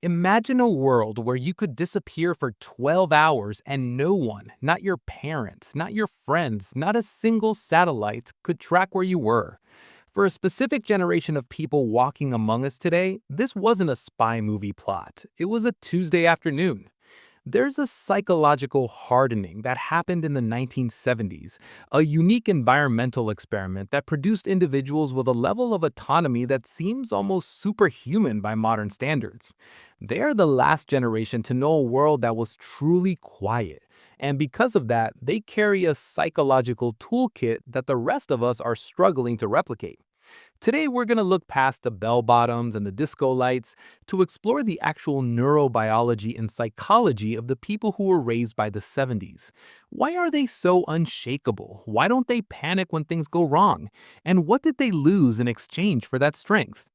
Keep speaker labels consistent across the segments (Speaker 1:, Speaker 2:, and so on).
Speaker 1: Imagine a world where you could disappear for 12 hours and no one, not your parents, not your friends, not a single satellite, could track where you were. For a specific generation of people walking among us today, this wasn't a spy movie plot. It was a Tuesday afternoon. There's a psychological hardening that happened in the 1970s, a unique environmental experiment that produced individuals with a level of autonomy that seems almost superhuman by modern standards. They're the last generation to know a world that was truly quiet. And because of that, they carry a psychological toolkit that the rest of us are struggling to replicate. Today, we're going to look past the bell bottoms and the disco lights to explore the actual neurobiology and psychology of the people who were raised by the 70s. Why are they so unshakable? Why don't they panic when things go wrong? And what did they lose in exchange for that strength?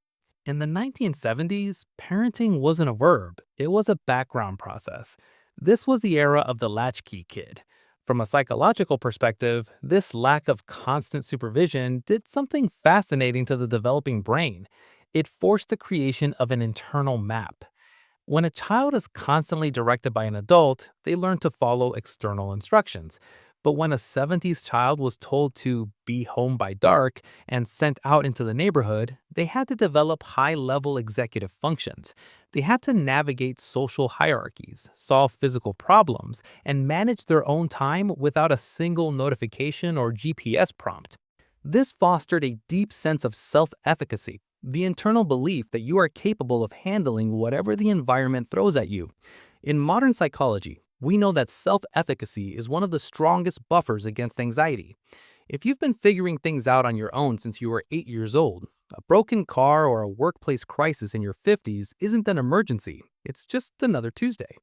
Speaker 1: In the 1970s, parenting wasn't a verb, it was a background process. This was the era of the latchkey kid. From a psychological perspective, this lack of constant supervision did something fascinating to the developing brain. It forced the creation of an internal map. When a child is constantly directed by an adult, they learn to follow external instructions. But when a 70s child was told to be home by dark and sent out into the neighborhood, they had to develop high level executive functions. They had to navigate social hierarchies, solve physical problems, and manage their own time without a single notification or GPS prompt. This fostered a deep sense of self efficacy, the internal belief that you are capable of handling whatever the environment throws at you. In modern psychology, we know that self efficacy is one of the strongest buffers against anxiety. If you've been figuring things out on your own since you were 8 years old, a broken car or a workplace crisis in your 50s isn't an emergency, it's just another Tuesday.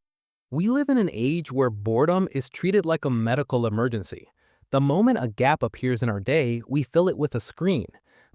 Speaker 1: We live in an age where boredom is treated like a medical emergency. The moment a gap appears in our day, we fill it with a screen.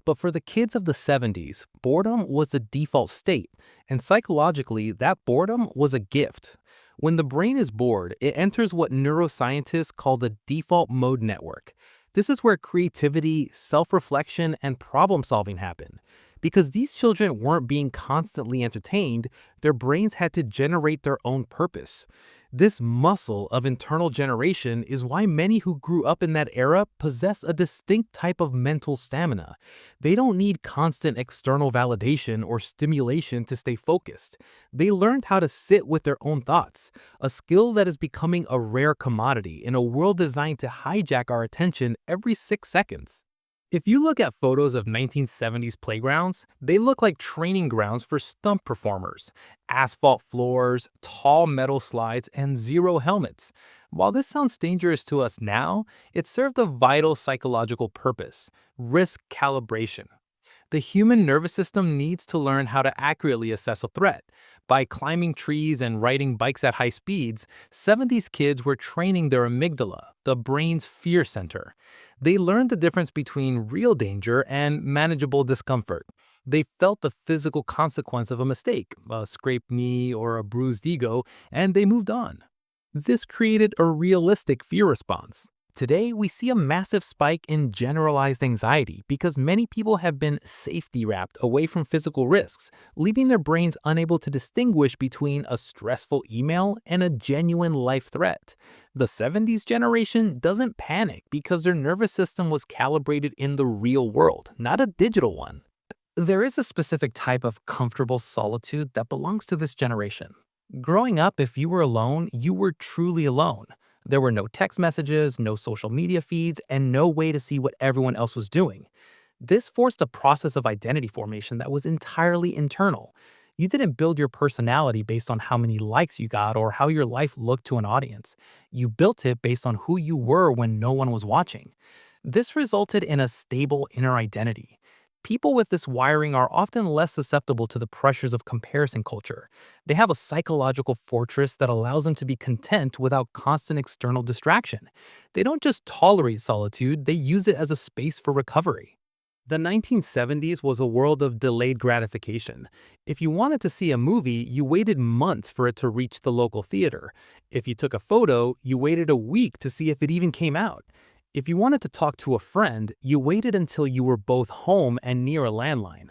Speaker 1: But for the kids of the 70s, boredom was the default state, and psychologically, that boredom was a gift. When the brain is bored, it enters what neuroscientists call the default mode network. This is where creativity, self-reflection, and problem-solving happen. Because these children weren't being constantly entertained, their brains had to generate their own purpose. This muscle of internal generation is why many who grew up in that era possess a distinct type of mental stamina. They don't need constant external validation or stimulation to stay focused. They learned how to sit with their own thoughts, a skill that is becoming a rare commodity in a world designed to hijack our attention every 6 seconds. If you look at photos of 1970s playgrounds, they look like training grounds for stunt performers. Asphalt floors, tall metal slides, and zero helmets. While this sounds dangerous to us now, it served a vital psychological purpose: risk calibration. The human nervous system needs to learn how to accurately assess a threat. By climbing trees and riding bikes at high speeds, 70s kids were training their amygdala, the brain's fear center. They learned the difference between real danger and manageable discomfort. They felt the physical consequence of a mistake, a scraped knee or a bruised ego, and they moved on. This created a realistic fear response. Today, we see a massive spike in generalized anxiety because many people have been safety wrapped away from physical risks, leaving their brains unable to distinguish between a stressful email and a genuine life threat. The 70s generation doesn't panic because their nervous system was calibrated in the real world, not a digital one. There is a specific type of comfortable solitude that belongs to this generation. Growing up, if you were alone, you were truly alone. There were no text messages, no social media feeds, and no way to see what everyone else was doing. This forced a process of identity formation that was entirely internal. You didn't build your personality based on how many likes you got or how your life looked to an audience. You built it based on who you were when no one was watching. This resulted in a stable inner identity. People with this wiring are often less susceptible to the pressures of comparison culture. They have a psychological fortress that allows them to be content without constant external distraction. They don't just tolerate solitude, they use it as a space for recovery. The 1970s was a world of delayed gratification. If you wanted to see a movie, you waited months for it to reach the local theater. If you took a photo, you waited a week to see if it even came out. If you wanted to talk to a friend, you waited until you were both home and near a landline.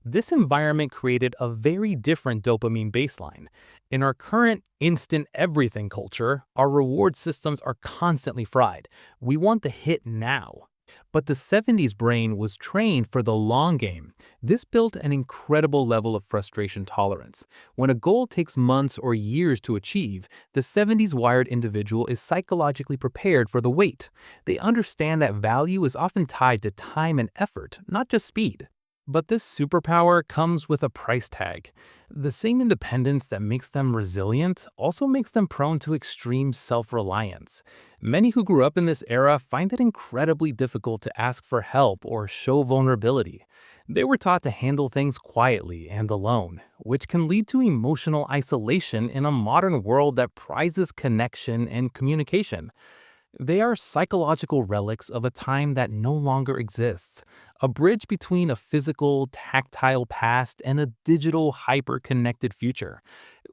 Speaker 1: This environment created a very different dopamine baseline. In our current instant everything culture, our reward systems are constantly fried. We want the hit now. But the 70s brain was trained for the long game. This built an incredible level of frustration tolerance. When a goal takes months or years to achieve, the 70s wired individual is psychologically prepared for the wait. They understand that value is often tied to time and effort, not just speed. But this superpower comes with a price tag. The same independence that makes them resilient also makes them prone to extreme self-reliance. Many who grew up in this era find it incredibly difficult to ask for help or show vulnerability. They were taught to handle things quietly and alone, which can lead to emotional isolation in a modern world that prizes connection and communication. They are psychological relics of a time that no longer exists, a bridge between a physical, tactile past and a digital, hyper-connected future.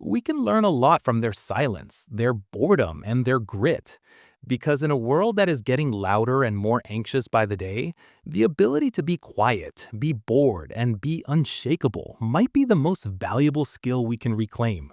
Speaker 1: We can learn a lot from their silence, their boredom, and their grit. Because in a world that is getting louder and more anxious by the day, the ability to be quiet, be bored, and be unshakable might be the most valuable skill we can reclaim.